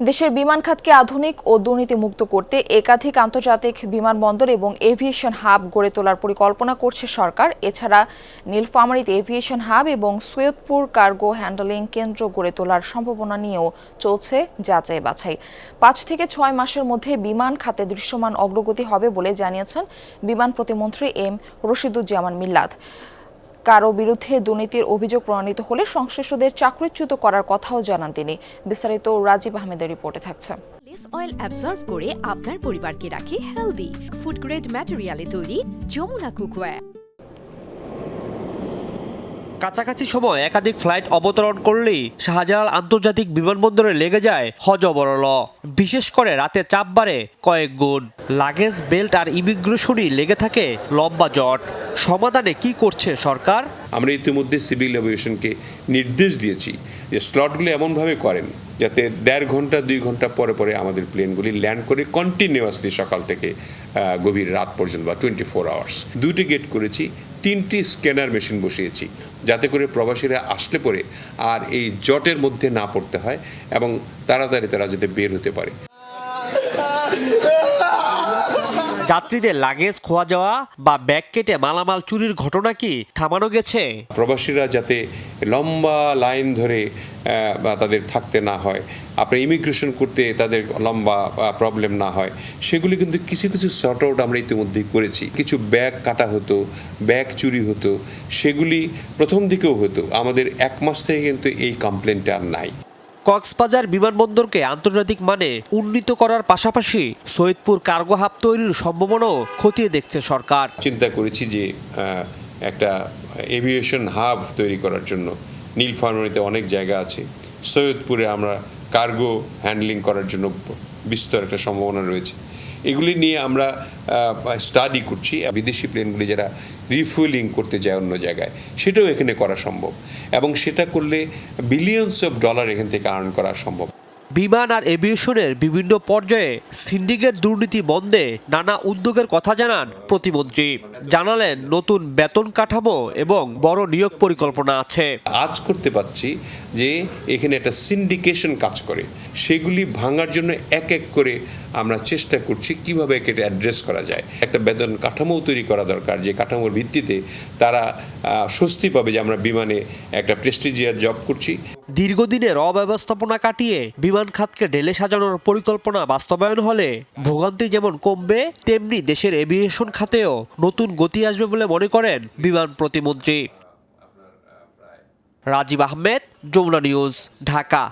দেশের বিমান খাতকে আধুনিক ও দুর্নীতিমুক্ত করতে একাধিক আন্তর্জাতিক বিমানবন্দর এবং এভিয়েশন হাব গড়ে তোলার পরিকল্পনা করছে সরকার। এছাড়া নীলফামারীতে এভিয়েশন হাব এবং সৈয়দপুর কার্গো হ্যান্ডলিং কেন্দ্র গড়ে তোলার সম্ভাবনা নিয়েও চলছে যাচাই বাছাই। ৫ থেকে ৬ মাসের মধ্যে বিমান খাতে দৃশ্যমান অগ্রগতি হবে বলে জানিয়েছেন বিমান প্রতিমন্ত্রী এম রশিদুজ্জামান মিল্লাত। কারো বিরুদ্ধে দুর্নীতির অভিযোগ প্রমাণিত হলে সংশ্লিষ্টদের চাকরিচ্যুত করার কথাও জানান তিনি। বিস্তারিত রাজীব আহমেদের রিপোর্টে থাকছে। অয়েল অ্যাবজর্ব করে আপনার পরিবারকে রাখে হেলদি। ফুড গ্রেড ম্যাটেরিয়ালে তৈরি যমুনা কুকওয়্যার। কাছাকাছি সময় একাধিক ফ্লাইট অবতরণ করলেই শাহজালাল আন্তর্জাতিক বিমানবন্দরে লেগে যায় হজবরল। বিশেষ করে রাতে চাপ বাড়ে কয়েক গুণ। লাগেজ বেল্ট আর ইমিগ্রেশনই লেগে থাকে লম্বা জট। সমাধানে কি করছে সরকার? আমরা ইতিমধ্যে সিভিল এভিয়েশনকে নির্দেশ দিয়েছি যে স্লটগুলো এমনভাবে করেন যাতে 1.5 ঘন্টা 2 ঘন্টা পরে পরে আমাদের প্লেনগুলি ল্যান্ড করে কন্টিনিউয়াসলি সকাল থেকে গভীর রাত পর্যন্ত বা 24 আওয়ার্স। 2টি গেট করেছি, 3টি স্ক্যানার মেশিন বসিয়েছি যাতে করে প্রবাসীরা আসলে পরে আর এই জটের মধ্যে না পড়তে হয় এবং তাড়াতাড়ি তারা যাতে বের হতে পারে। যাত্রীদের লাগেজ খোয়া যাওয়া বা ব্যাগ কেটে মালামাল চুরির ঘটনা কি থামানো গেছে? প্রবাসীরা যাতে লম্বা লাইন ধরে বা তাদের থাকতে না হয়, আপনার ইমিগ্রেশন করতে তাদের লম্বা প্রবলেম না হয়, সেগুলি কিন্তু কিছু কিছু সর্ট আউট আমরা ইতিমধ্যেই করেছি। কিছু ব্যাগ কাটা হতো, ব্যাগ চুরি হতো, সেগুলি প্রথম দিকেও হতো। আমাদের 1 মাস থেকে কিন্তু এই কমপ্লেনটা আর নাই। কক্সবাজার বিমানবন্দরকে আন্তর্জাতিক মানে উন্নীত করার পাশাপাশি সৈয়দপুর কার্গো হাব তৈরির সম্ভাবনাও খতিয়ে দেখছে সরকার। চিন্তা করেছি যে একটা এভিয়েশন হাব তৈরি করার জন্য নীলফামারীতে অনেক জায়গা আছে, সৈয়দপুরে আমরা কার্গো হ্যান্ডলিং করার জন্য বিস্তর একটা সম্ভাবনা রয়েছে। এগুলি নিয়ে আমরা স্টাডি করছি। বিদেশি প্লেনগুলি যারা রিফুয়েলিং করতে যায় অন্য জায়গায়, সেটাও এখানে করা সম্ভব এবং সেটা করলে বিলিয়নস অফ ডলার এখান থেকে আর্ন করা সম্ভব। বিমান আর এভিয়েশনের বিভিন্ন পর্যায়ে সিন্ডিকেট দুর্নীতি বন্ধে নানা উদ্যোগের কথা জানান প্রতিমন্ত্রী। জানালেন নতুন বেতন কাঠামো এবং বড় নিয়োগ পরিকল্পনা আছে। আজ করতে পারছি যে এখানে একটা সিন্ডিকেশন কাজ করে, সেগুলি ভাঙার জন্য এক এক করে আমরা চেষ্টা করছি কিভাবে একে অ্যাড্রেস করা যায়। একটা বেতন কাঠামো তৈরি করা দরকার, যে কাঠামোর ভিত্তিতে তারা স্বস্তি পাবে যে আমরা বিমানে একটা প্রেস্টিজিয়াস জব করছি। দীর্ঘদিনের অব্যবস্থাপনা কাটিয়ে বিমান খাতকে ঢেলে সাজানোর পরিকল্পনা বাস্তবায়ন হলে ভোগান্তি যেমন কমবে, তেমনি দেশের এভিয়েশন খাতেও নতুন গতি আসবে বলে মনে করেন বিমান প্রতিমন্ত্রী। রাজীব আহমেদ, যমুনা নিউজ, ঢাকা।